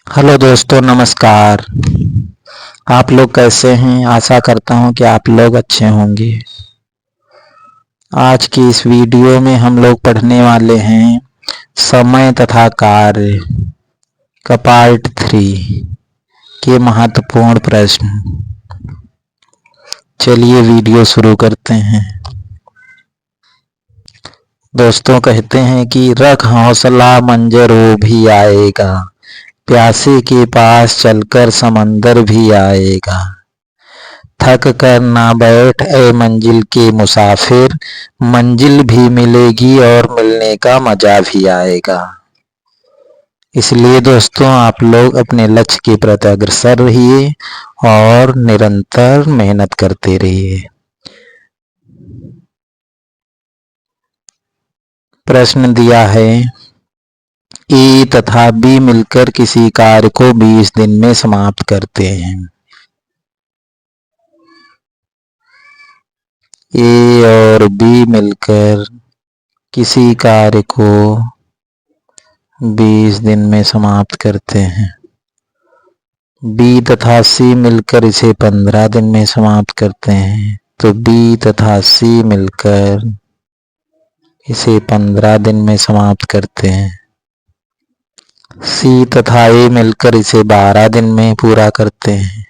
Hello दोस्तों, नमस्कार। आप लोग कैसे हैं? आशा करता हूं कि आप लोग अच्छे होंगे। आज की इस वीडियो में हम लोग पढ़ने वाले हैं समय तथा कार्य का पार्ट 3 के महत्वपूर्ण प्रश्न। चलिए वीडियो शुरू करते हैं। दोस्तों कहते हैं कि रख हौसला मंजर वो भी आएगा, प्यासे के पास चलकर समंदर भी आएगा। थक कर ना बैठ ए मंजिल के मुसाफिर, मंजिल भी मिलेगी और मिलने का मजा भी आएगा। इसलिए दोस्तों आप लोग अपने लक्ष्य के प्रति अग्रसर रहिए और निरंतर मेहनत करते रहिए। प्रश्न दिया है, ए तथा बी मिलकर किसी कार्य को 20 दिन में समाप्त करते हैं। ए और बी मिलकर किसी कार्य को 20 दिन में समाप्त करते हैं। बी तथा सी मिलकर इसे 15 दिन में समाप्त करते हैं। तो बी तथा सी मिलकर इसे 15 दिन में समाप्त करते हैं। सी तथा ए मिलकर इसे 12 दिन में पूरा करते हैं।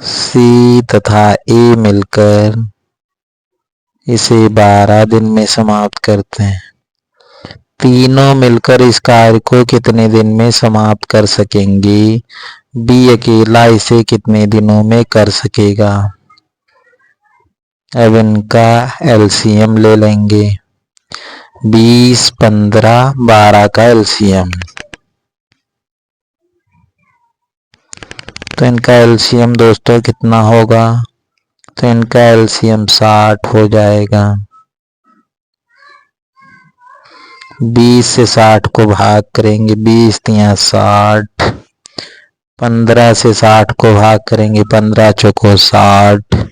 सी तथा ए मिलकर इसे 12 दिन में समाप्त करते हैं। तीनों मिलकर इस कार्य को कितने दिन में समाप्त कर सकेंगे? बी अकेला इसे कितने दिनों में कर सकेगा? अब इनका एलसीएम ले लेंगे। 20, 15, 12 का एलसीएम। तो इनका एलसीएम दोस्तों कितना होगा? तो इनका एलसीएम 60 हो जाएगा। 20 से 60 को भाग करेंगे, 20 तिया 60। 15 से 60 को भाग करेंगे, 15 चौको 60।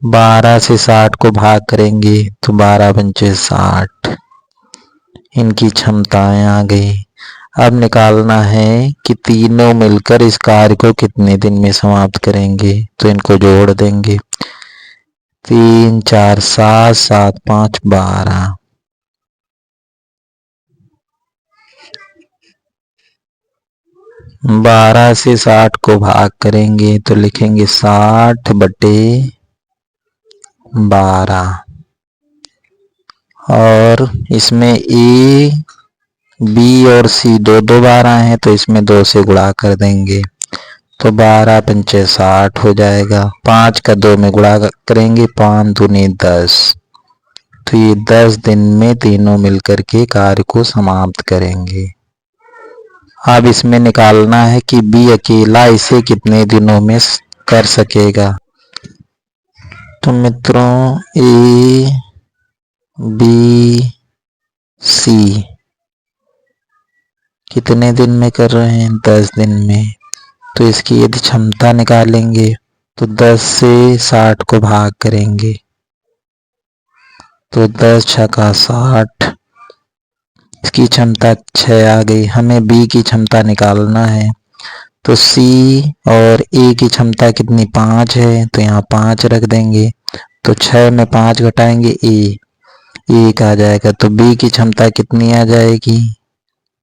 12 से 60 को भाग करेंगे तो 12 पंचे 60। इनकी क्षमताएं आ गई। अब निकालना है कि तीनों मिलकर इस कार्य को कितने दिन में समाप्त करेंगे। तो इनको जोड़ देंगे। 3, 4, 7, 7, 5, 12। 12 से 60 को भाग करेंगे तो लिखेंगे 60 बटे 12। और इसमें ए, बी और सी दो 12 हैं तो इसमें 2 से गुणा कर देंगे तो 12 पंचे 60 हो जाएगा। 5 का 2 में गुणा करेंगे, 5 दूनी 10। तो ये 10 दिन में तीनों मिलकर के कार्य को समाप्त करेंगे। अब इसमें निकालना है कि बी अकेला इसे कितने दिनों में कर सकेगा। तो मित्रों ए, बी, सी कितने दिन में कर रहे हैं? 10 दिन में। तो इसकी यदि क्षमता निकालेंगे तो 10 से 60 को भाग करेंगे तो 10 छक्का 60। इसकी क्षमता 6 आ गई। हमें बी की क्षमता निकालना है तो सी और ए की क्षमता कितनी? 5 है तो यहाँ 5 रख देंगे। तो 6 में 5 घटाएंगे, ए 1 आ जाएगा। तो बी की क्षमता कितनी आ जाएगी?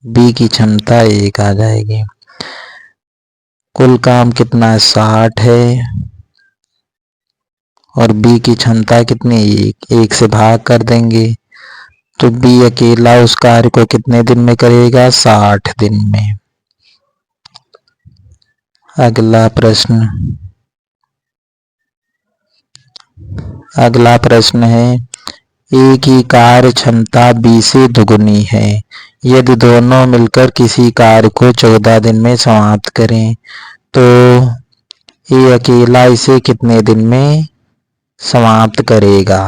बी की क्षमता 1 आ जाएगी। कुल काम कितना है? 60 है। और बी की क्षमता कितनी? 1 से भाग कर देंगे तो बी अकेला उस कार्य को कितने दिन में करेगा? 60 दिन में। अगला प्रश्न है, ए की कार्य क्षमता बी से दुगुनी है। यदि दोनों मिलकर किसी कार्य को 14 दिन में समाप्त करें तो ए अकेला इसे कितने दिन में समाप्त करेगा?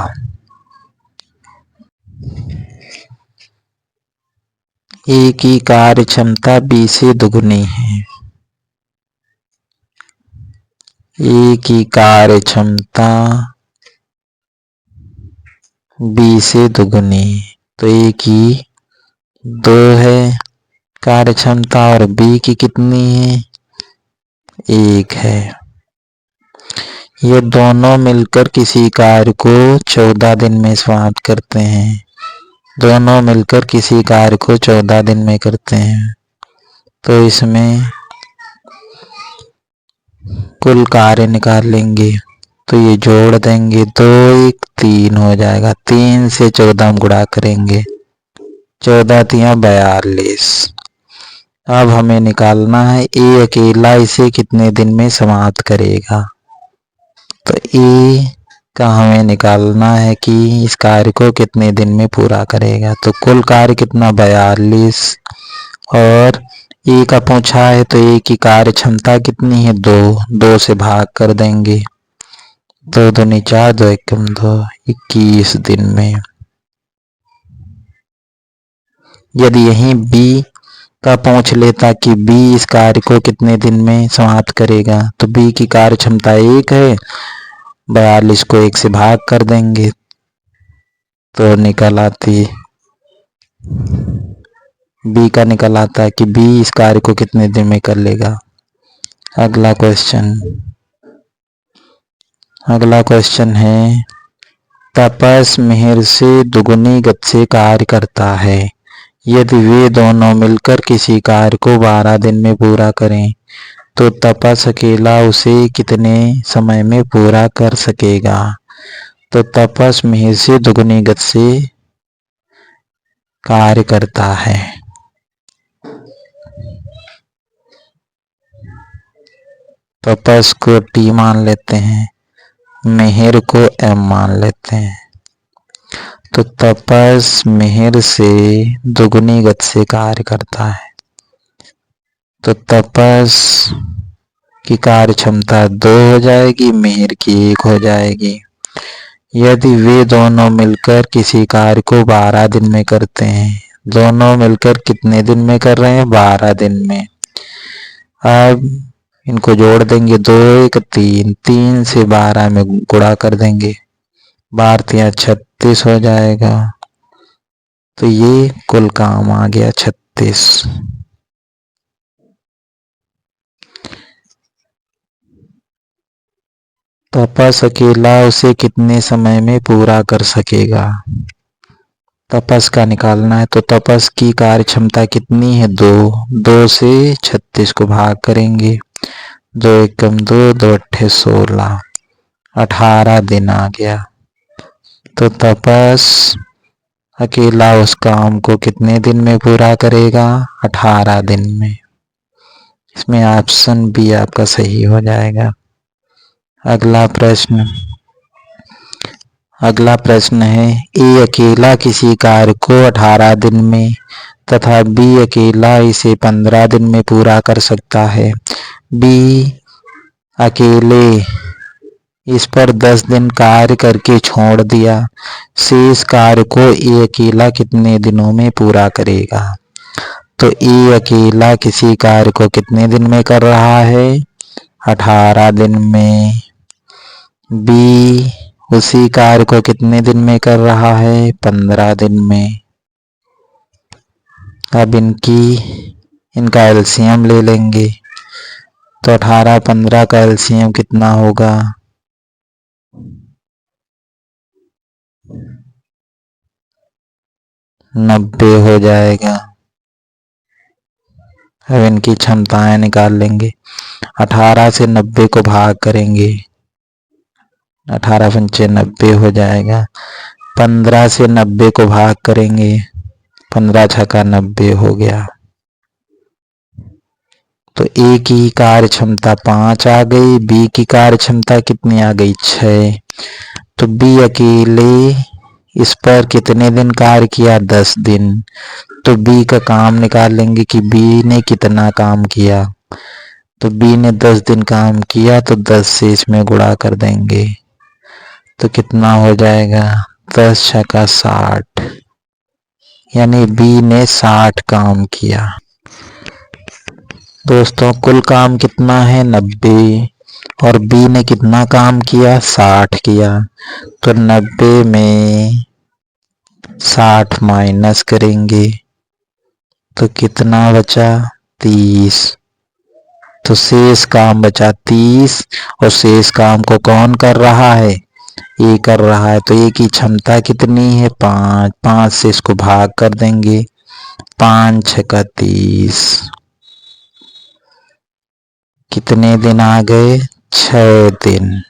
ए की कार्य क्षमता बी से दुगुनी है। ए की कार्य क्षमता बी से दुगुनी। तो ए की 2 है कार्य क्षमता और बी की कितनी है, 1 है। ये दोनों मिलकर किसी कार्य को 14 दिन में समाप्त करते हैं। दोनों मिलकर किसी कार्य को 14 दिन में करते हैं, तो इसमें कुल कार्य निकाल लेंगे। तो ये जोड़ देंगे, 2 1 3 हो जाएगा। 3 से 14 गुणा करेंगे, 14 तिया 42। अब हमें निकालना है ए अकेला इसे कितने दिन में समाप्त करेगा। तो ए का हमें निकालना है कि इस कार्य को कितने दिन में पूरा करेगा। तो कुल कार्य कितना, 42, और ए का पूछा है तो ए की कार्य क्षमता कितनी है, 2 से भाग कर देंगे। 2 दूनी 4, 2 एकम 2, 21 दिन में। यदि यही बी का पूछ लेता कि बी इस कार्य को कितने दिन में समाप्त करेगा, तो बी की कार्य क्षमता 1 है, 42 को 1 से भाग कर देंगे तो निकल आती, बी का निकल आता है कि बी इस कार्य को कितने दिन में कर लेगा। अगला क्वेश्चन है, तपस मिहिर से दुगुनी गति से कार्य करता है। यदि वे दोनों मिलकर किसी कार्य को 12 दिन में पूरा करें, तो तपस अकेला उसे कितने समय में पूरा कर सकेगा। तो तपस मिहिर से दुगुनी गति से कार्य करता है। तपस को टी मान लेते हैं, मिहिर को एम मान लेते हैं। तो तपस मिहिर से दुगुनी गति से कार्य करता है। तो तपस की कार्य क्षमता 2 हो जाएगी, मिहिर की 1 हो जाएगी। यदि वे दोनों मिलकर किसी कार्य को 12 दिन में करते हैं, दोनों मिलकर कितने दिन में कर रहे हैं, 12 दिन में। अब इनको जोड़ देंगे, 2 1 3, 3 से 12 में गुणा कर देंगे, 12 तिया 36 हो जाएगा। तो ये कुल काम आ गया 36। तपस अकेला उसे कितने समय में पूरा कर सकेगा। तपस का निकालना है, तो तपस की कार्य क्षमता कितनी है, 2 से 36 को भाग करेंगे, 2 एकम 2, 2 अट्ठे 16, 18 दिन आ गया। तो तपस अकेला उस काम को कितने दिन में पूरा करेगा, 18 दिन में। इसमें ऑप्शन बी आपका सही हो जाएगा। अगला प्रश्न है, ए अकेला किसी कार्य को 18 दिन में तथा बी अकेला इसे 15 दिन में पूरा कर सकता है। बी अकेले इस पर 10 दिन कार्य करके छोड़ दिया, शेष कार्य को ए अकेला कितने दिनों में पूरा करेगा। तो ए अकेला किसी कार्य को कितने दिन में कर रहा है, 18 दिन में। बी उसी कार्य को कितने दिन में कर रहा है, 15 दिन में। अब इनका एलसीएम ले लेंगे, तो 18 15 का एलसीएम कितना होगा, 90 हो जाएगा। अब इनकी क्षमताएं निकाल लेंगे, 18 से 90 को भाग करेंगे, 18 पंचे 90 हो जाएगा। 15 से 90 को भाग करेंगे, 15 छक्का 90 हो गया। तो ए की कार्य क्षमता 5 आ गई, बी की कार्य क्षमता कितनी आ गई, 6। तो बी अकेले इस पर कितने दिन कार्य किया, 10 दिन। तो बी का काम निकाल लेंगे कि बी ने कितना काम किया। तो बी ने 10 दिन काम किया, तो 10 से इसमें गुणा कर देंगे, तो कितना हो जाएगा, 10 छक्का 60, यानी बी ने 60 काम किया। दोस्तों कुल काम कितना है, 90, और बी ने कितना काम किया, 60 किया। तो 90 में 60 माइनस करेंगे, तो कितना बचा 30। तो शेष काम बचा 30 और शेष काम को कौन कर रहा है, ये कर रहा है। तो ये की क्षमता कितनी है 5, 5 से इसको भाग कर देंगे, 5 छक्का 30। कितने दिन आ गए 6 दिन।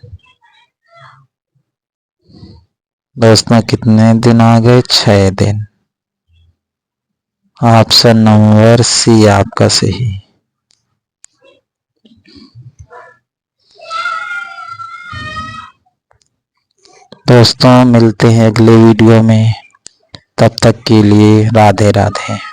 दोस्तों कितने दिन आ गए 6 दिन। ऑप्शन नंबर सी आपका सही। दोस्तों मिलते हैं अगले वीडियो में, तब तक के लिए राधे राधे।